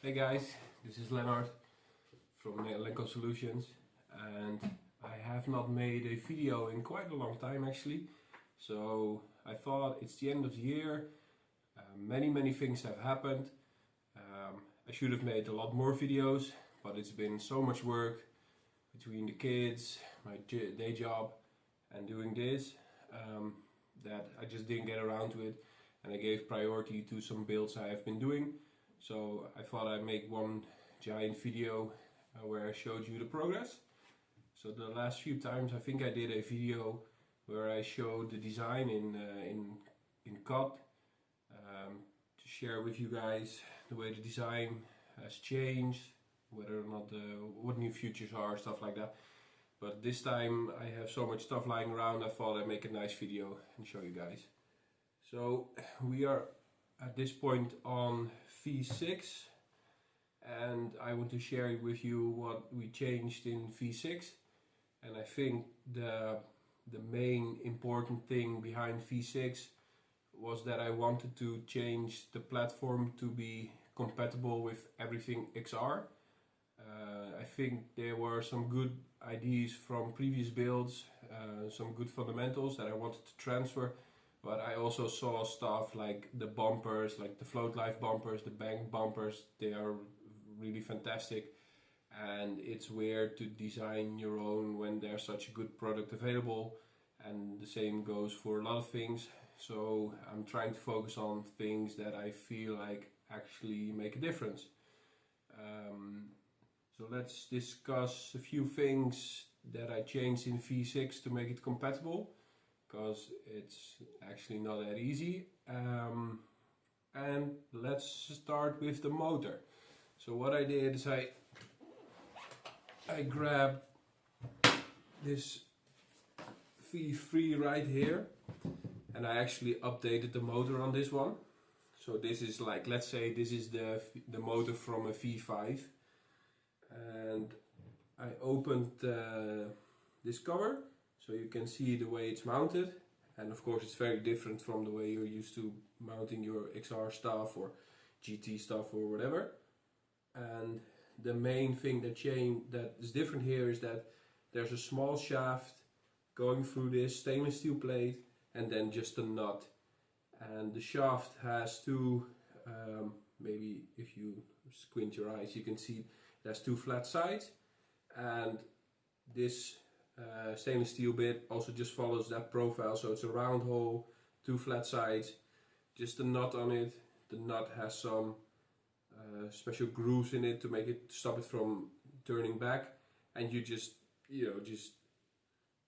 Hey guys, this is Leonard from Lenco Solutions, and I have not made a video in quite a long time actually. So I thought it's the end of the year, many things have happened. I should have made a lot more videos, but it's been so much work between the kids, my day job and doing this that I just didn't get around to it, and I gave priority to some builds I have been doing. So I thought I'd make one giant video where I showed you the progress. So the last few times I think I did a video where I showed the design in CAD to share with you guys the way the design has changed, whether or not what new features are, stuff like that. But this time I have so much stuff lying around, I thought I'd make a nice video and show you guys. So we are at this point on V6, and I want to share with you what we changed in V6. And I think the main important thing behind V6 was that I wanted to change the platform to be compatible with everything XR. I think there were some good ideas from previous builds, some good fundamentals that I wanted to transfer. But I also saw stuff like the bumpers, like the float life bumpers, the bank bumpers. They are really fantastic, and it's weird to design your own when there's such a good product available, and the same goes for a lot of things. So I'm trying to focus on things that I feel like actually make a difference. So let's discuss a few things that I changed in V6 to make it compatible, because it's actually not that easy. And let's start with the motor. So what I did is I grabbed this V3 right here, and I actually updated the motor on this one. So this is like, let's say this is the motor from a V5, and I opened this cover, so you can see the way it's mounted. And of course it's very different from the way you're used to mounting your XR stuff or GT stuff or whatever. And the main thing that is different here is that there's a small shaft going through this stainless steel plate, and then just a nut. And the shaft has two, maybe if you squint your eyes you can see it has two flat sides, and this stainless steel bit also just follows that profile. So it's a round hole, two flat sides, just a nut on it. The nut has some special grooves in it to make it stop it from turning back, and you just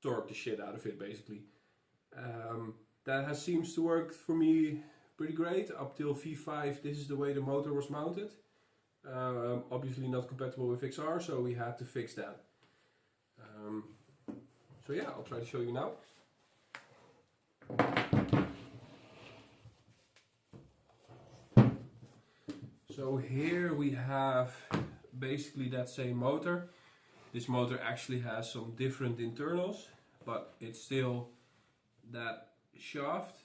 torque the shit out of it basically. That seems to work for me pretty great up till V5. This is the way the motor was mounted. Obviously not compatible with XR, so we had to fix that. So yeah, I'll try to show you now. So here we have basically that same motor. This motor actually has some different internals, but it's still that shaft.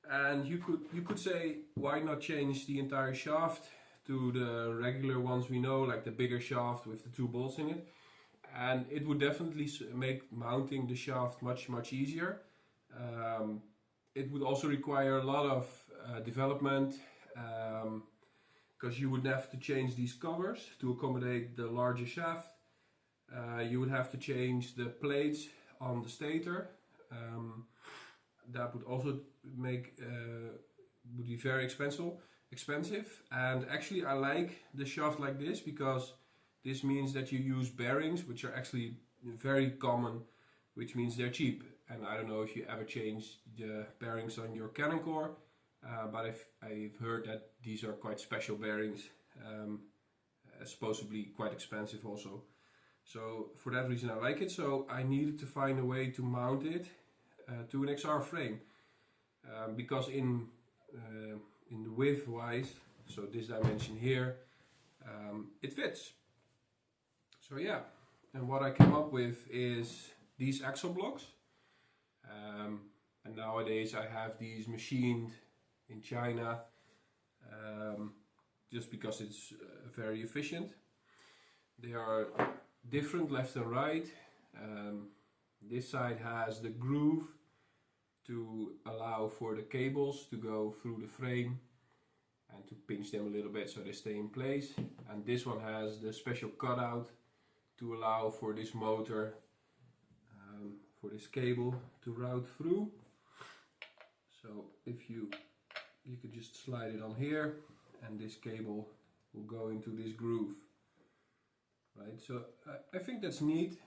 And you could say, why not change the entire shaft to the regular ones we know, like the bigger shaft with the two bolts in it? And it would definitely make mounting the shaft much easier. It would also require a lot of development, because you would have to change these covers to accommodate the larger shaft. You would have to change the plates on the stator. That would also would be very expensive. And actually I like the shaft like this, because this means that you use bearings, which are actually very common, which means they're cheap. And I don't know if you ever changed the bearings on your Cannon core, but I've heard that these are quite special bearings, supposedly quite expensive also. So for that reason I like it. So I needed to find a way to mount it to an XR frame, because in the width wise, so this dimension here, it fits. So yeah, and what I came up with is these axle blocks, and nowadays I have these machined in China. just because it's very efficient. They are different left and right. This side has the groove to allow for the cables to go through the frame and to pinch them a little bit so they stay in place. And this one has the special cutout to allow for this motor, for this cable to route through. So if you could just slide it on here and this cable will go into this groove. Right, so I think that's neat.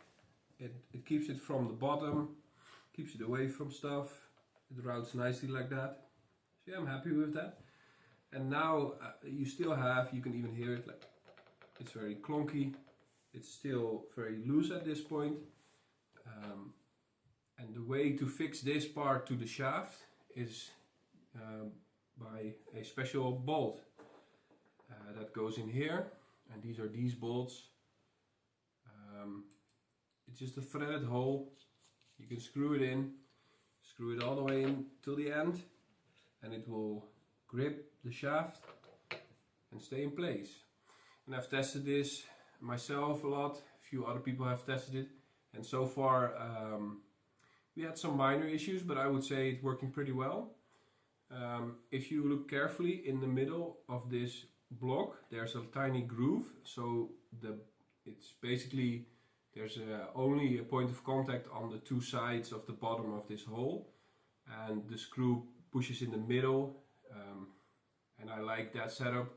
It keeps it from the bottom, keeps it away from stuff. It routes nicely like that. So yeah, I'm happy with that. And now you still have, you can even hear it, like it's very clunky. It's still very loose at this point. And the way to fix this part to the shaft is by a special bolt that goes in here. And these are these bolts. It's just a threaded hole. You can screw it in, screw it all the way in till the end, and it will grip the shaft and stay in place. And I've tested this myself a lot. A few other people have tested it, and so far we had some minor issues, but I would say it's working pretty well. If you look carefully in the middle of this block, there's a tiny groove, so it's basically there's only a point of contact on the two sides of the bottom of this hole, and the screw pushes in the middle. And I like that setup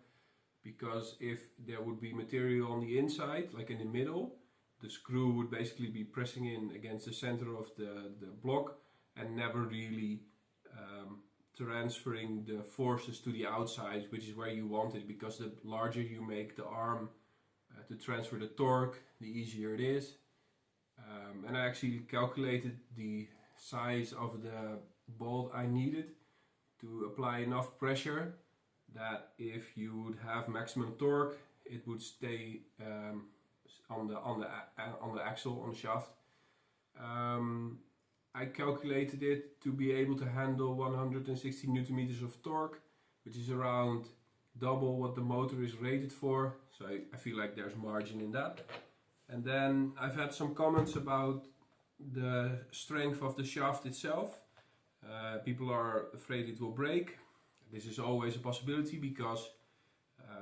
because if there would be material on the inside, like in the middle, the screw would basically be pressing in against the center of the block and never really transferring the forces to the outside, which is where you want it, because the larger you make the arm to transfer the torque, the easier it is. And I actually calculated the size of the bolt I needed to apply enough pressure that if you would have maximum torque, it would stay on the axle, on the shaft. I calculated it to be able to handle 160 Newton meters of torque, which is around double what the motor is rated for, so I feel like there's margin in that. And then I've had some comments about the strength of the shaft itself. People are afraid it will break. This is always a possibility because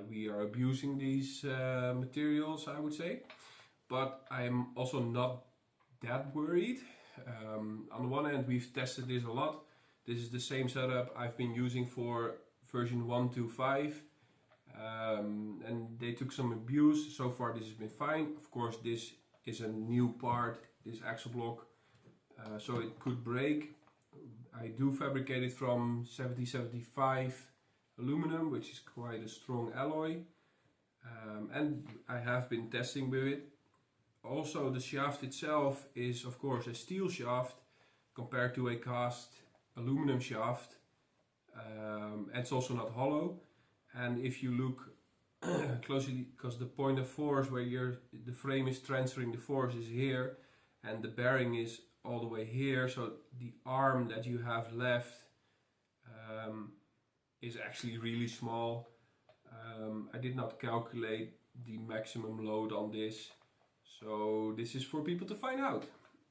we are abusing these materials, I would say. But I'm also not that worried. On the one hand, we've tested this a lot. This is the same setup I've been using for version 1.2.5, and they took some abuse. So far this has been fine. Of course, this is a new part, this axle block, so it could break. I do fabricate it from 7075 aluminum, which is quite a strong alloy, and I have been testing with it. Also, the shaft itself is of course a steel shaft compared to a cast aluminum shaft. It's also not hollow, and if you look closely, because the point of force where the frame is transferring the force is here, and the bearing is all the way here, so the arm that you have left is actually really small. I did not calculate the maximum load on this, so this is for people to find out.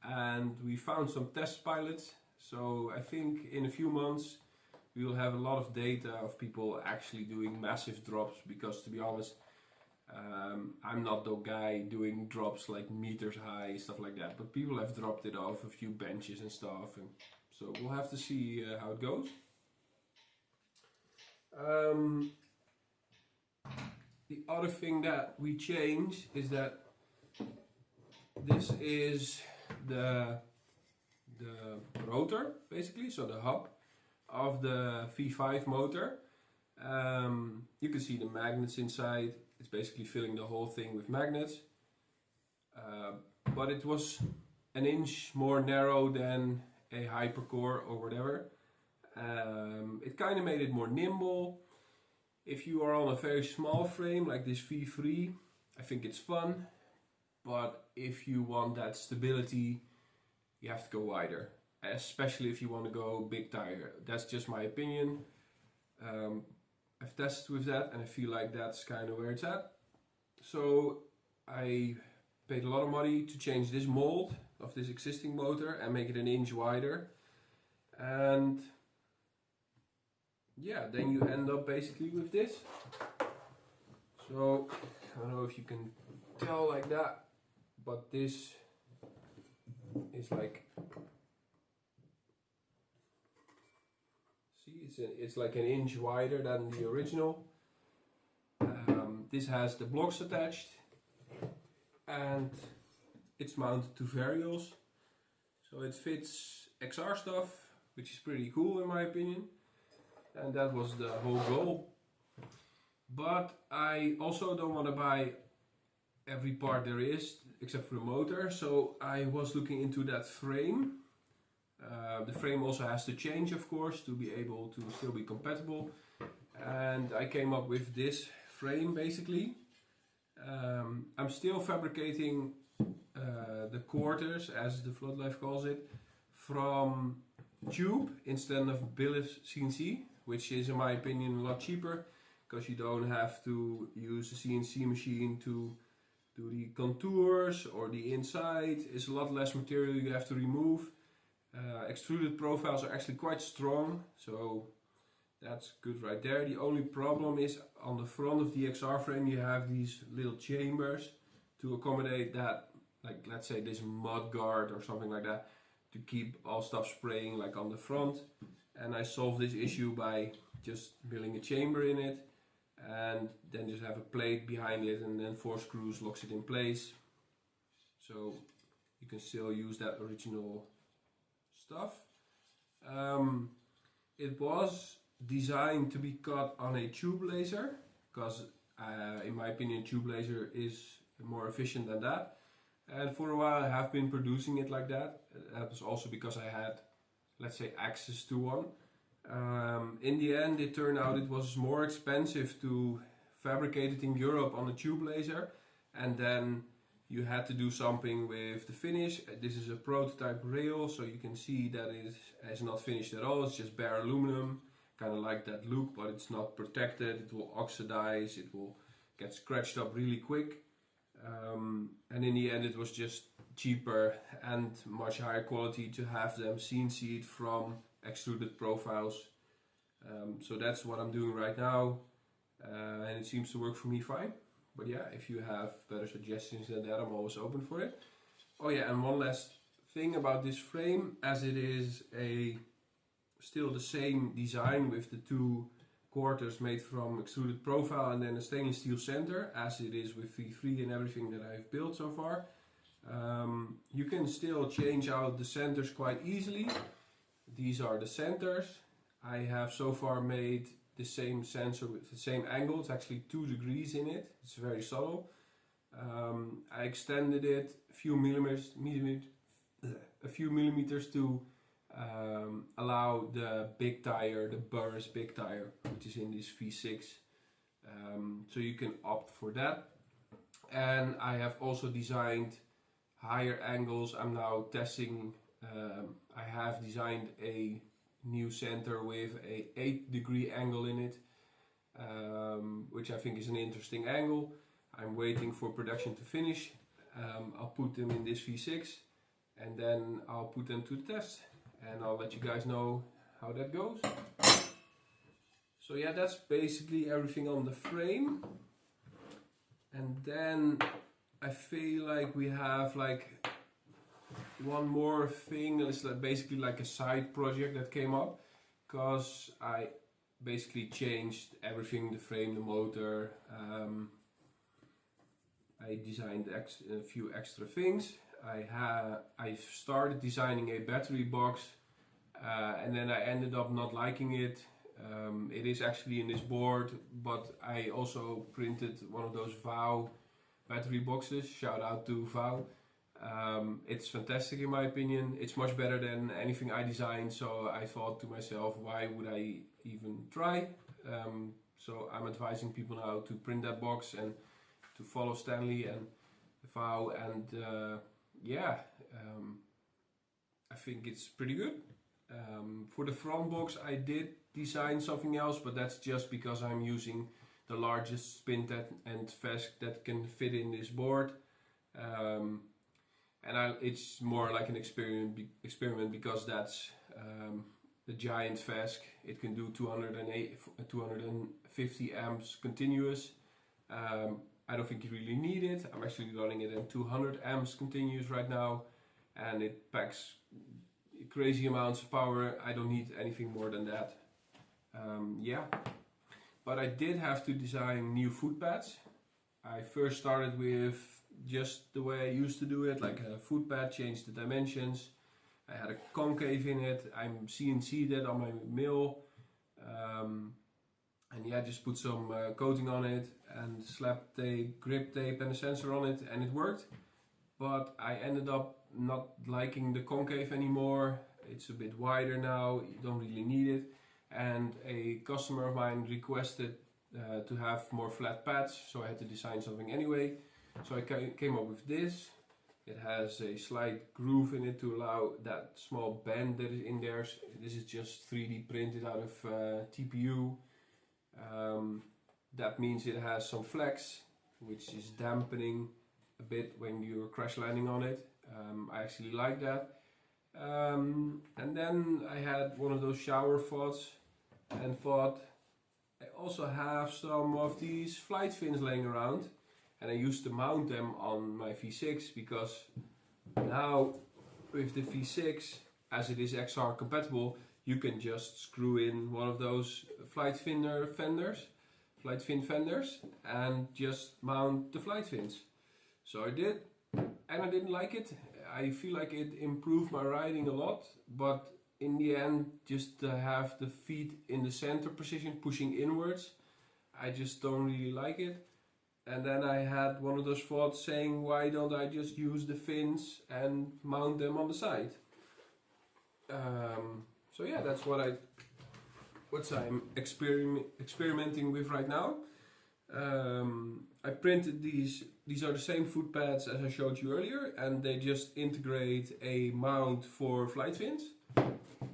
And we found some test pilots, so I think in a few months we will have a lot of data of people actually doing massive drops, because to be honest, I'm not the guy doing drops like meters high, stuff like that, but people have dropped it off a few benches and stuff, and so we'll have to see how it goes. The other thing that we changed is that this is the rotor, basically, so the hub of the V5 motor. You can see the magnets inside. It's basically filling the whole thing with magnets, but it was an inch more narrow than a hypercore or whatever. It kind of made it more nimble. If you are on a very small frame like this V3, I think it's fun, but if you want that stability, you have to go wider, especially if you want to go big tire. That's just my opinion. I've tested with that and I feel like that's kind of where it's at. So I paid a lot of money to change this mold of this existing motor and make it an inch wider. And yeah, then you end up basically with this. So I don't know if you can tell like that, but this is like, see, it's like an inch wider than the original. This has the blocks attached and it's mounted to varials, so it fits XR stuff, which is pretty cool in my opinion, and that was the whole goal. But I also don't want to buy every part there is except for the motor, so I was looking into that frame. The frame also has to change, of course, to be able to still be compatible, and I came up with this frame basically. I'm still fabricating the quarters, as the Floodlife calls it, from tube instead of billet CNC, which is in my opinion a lot cheaper because you don't have to use a CNC machine to do the contours or the inside. It's a lot less material you have to remove. Extruded profiles are actually quite strong, so that's good right there. The only problem is on the front of the XR frame you have these little chambers to accommodate that, like let's say this mud guard or something like that, to keep all stuff spraying like on the front. And I solved this issue by just milling a chamber in it and then just have a plate behind it and then 4 screws locks it in place. So you can still use that original stuff. It was designed to be cut on a tube laser because in my opinion tube laser is more efficient than that, and for a while I have been producing it like that. That was also because I had, let's say, access to one. In the end it turned out it was more expensive to fabricate it in Europe on a tube laser, and then you had to do something with the finish. This is a prototype rail, so you can see that it is not finished at all. It's just bare aluminum, kind of like that look, but it's not protected. It will oxidize, it will get scratched up really quick. And in the end it was just cheaper and much higher quality to have them CNC'd from extruded profiles. So that's what I'm doing right now, and it seems to work for me fine. But yeah, if you have better suggestions than that, I'm always open for it. Oh yeah, and one last thing about this frame, as it is still the same design with the 2 quarters made from extruded profile and then a stainless steel center, as it is with V3 and everything that I've built so far. You can still change out the centers quite easily. These are the centers. I have so far made the same sensor with the same angle. It's actually 2 degrees in it. It's very subtle. I extended it a few millimeters to allow the big tire, the Burris big tire, which is in this V6. So you can opt for that. And I have also designed higher angles. I'm now testing. I have designed a new center with a 8-degree angle in it, which I think is an interesting angle. I'm waiting for production to finish. I'll put them in this V6 and then I'll put them to the test and I'll let you guys know how that goes. So yeah, that's basically everything on the frame. And then I feel like we have like one more thing. It's basically like a side project that came up because I basically changed everything, the frame, the motor. I designed a few extra things. I started designing a battery box and then I ended up not liking it. It is actually in this board, but I also printed one of those VOW battery boxes. Shout out to VOW. It's fantastic in my opinion. It's much better than anything I designed, so I thought to myself, why would I even try? So I'm advising people now to print that box and to follow Stanley and VOW, and yeah, I think it's pretty good. For the front box I did design something else, but that's just because I'm using the largest spin and fask that can fit in this board. It's more like an experiment because that's the giant fask. It can do 250 amps continuous. I don't think you really need it. I'm actually running it at 200 amps continuous right now, and it packs crazy amounts of power. I don't need anything more than that. Yeah, but I did have to design new footpads. I first started with just the way I used to do it, like a footpad, changed the dimensions. I had a concave in it. I'm CNC'd it on my mill. And yeah, just put some coating on it and slap tape, grip tape and a sensor on it, and it worked. But I ended up not liking the concave anymore. It's a bit wider now, you don't really need it. And a customer of mine requested to have more flat pads, so I had to design something anyway. So I came up with this. It has a slight groove in it to allow that small bend that is in there. This is just 3D printed out of TPU. That means it has some flex, which is dampening a bit when you're crash landing on it. I actually like that. And then I had one of those shower thoughts and thought I also have some of these flight fins laying around, and I used to mount them on my V6 because now with the V6, as it is XR compatible, you can just screw in one of those flight fin fenders and just mount the flight fins. So I did, and I didn't like it. I feel like it improved my riding a lot, but in the end, just to have the feet in the center position pushing inwards, I just don't really like it. And then I had one of those thoughts saying, why don't I just use the fins and mount them on the side? So yeah, that's what I'm experimenting with right now. I printed these. These are the same footpads as I showed you earlier, and they just integrate a mount for flight fins.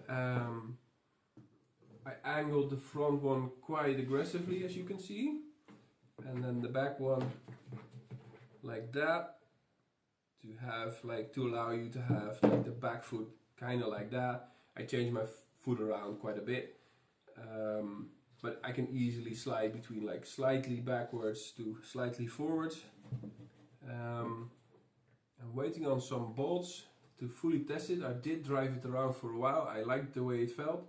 I angled the front one quite aggressively, as you can see, and then the back one like that, to allow you to have like the back foot kind of like that. I changed my foot around quite a bit, but I can easily slide between like slightly backwards to slightly forwards. I'm waiting on some bolts to fully test it. I did drive it around for a while. I liked the way it felt.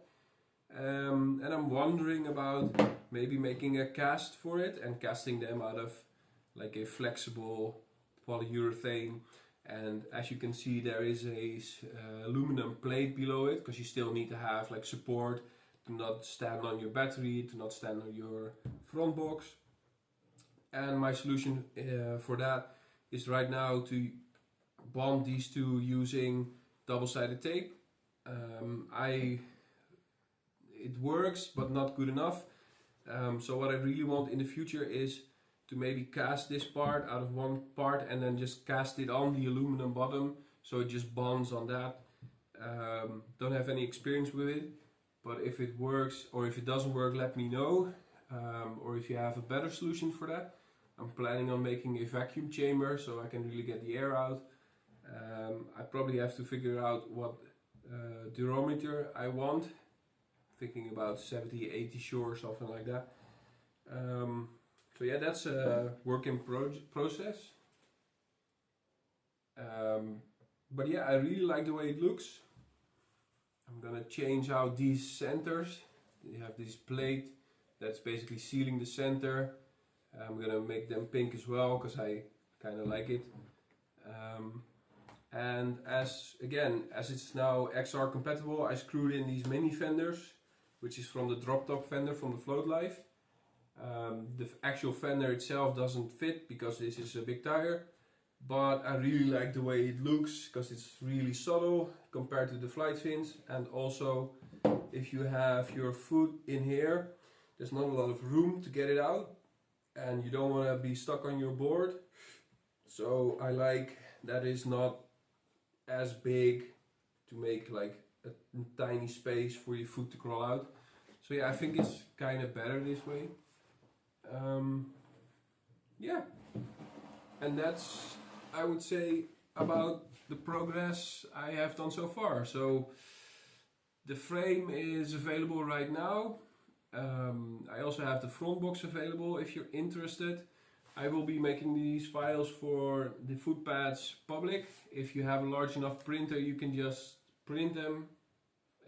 And I'm wondering about maybe making a cast for it and casting them out of like a flexible polyurethane. And as you can see, there is a aluminum plate below it, because you still need to have like support to not stand on your battery, to not stand on your front box. And my solution for that is right now to bond these two using double-sided tape. It works, but not good enough. So what I really want in the future is to maybe cast this part out of one part and then just cast it on the aluminum bottom, so it just bonds on that. Don't have any experience with it, but if it works or if it doesn't work, let me know. Or if you have a better solution for that. I'm planning on making a vacuum chamber so I can really get the air out. I probably have to figure out what durometer I want. Thinking about 70, 80 shore, something like that. So yeah, that's a work in process. But yeah, I really like the way it looks. I'm gonna change out these centers. You have this plate that's basically sealing the center. I'm gonna make them pink as well because I kind of like it. And as it's now XR compatible, I screwed in these mini fenders, which is from the drop top fender from the Float Life. The actual fender itself doesn't fit because this is a big tire, but I really like the way it looks because it's really subtle compared to the flight fins. And also, if you have your foot in here, there's not a lot of room to get it out, and you don't want to be stuck on your board. So I like that it's not as big to make like a tiny space for your foot to crawl out. So yeah, I think it's kind of better this way. Yeah, and that's, I would say, about the progress I have done so far. So the frame is available right now. I also have the front box available if you're interested. I will be making these files for the footpads public. If you have a large enough printer, you can just print them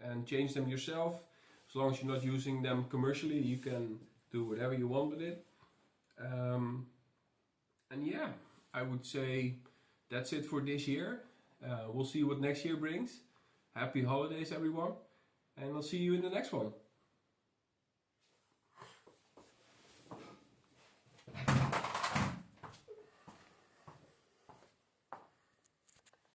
and change them yourself. As long as you're not using them commercially, you can do whatever you want with it. And yeah, I would say that's it for this year. We'll see what next year brings. Happy holidays, everyone, and I'll see you in the next one.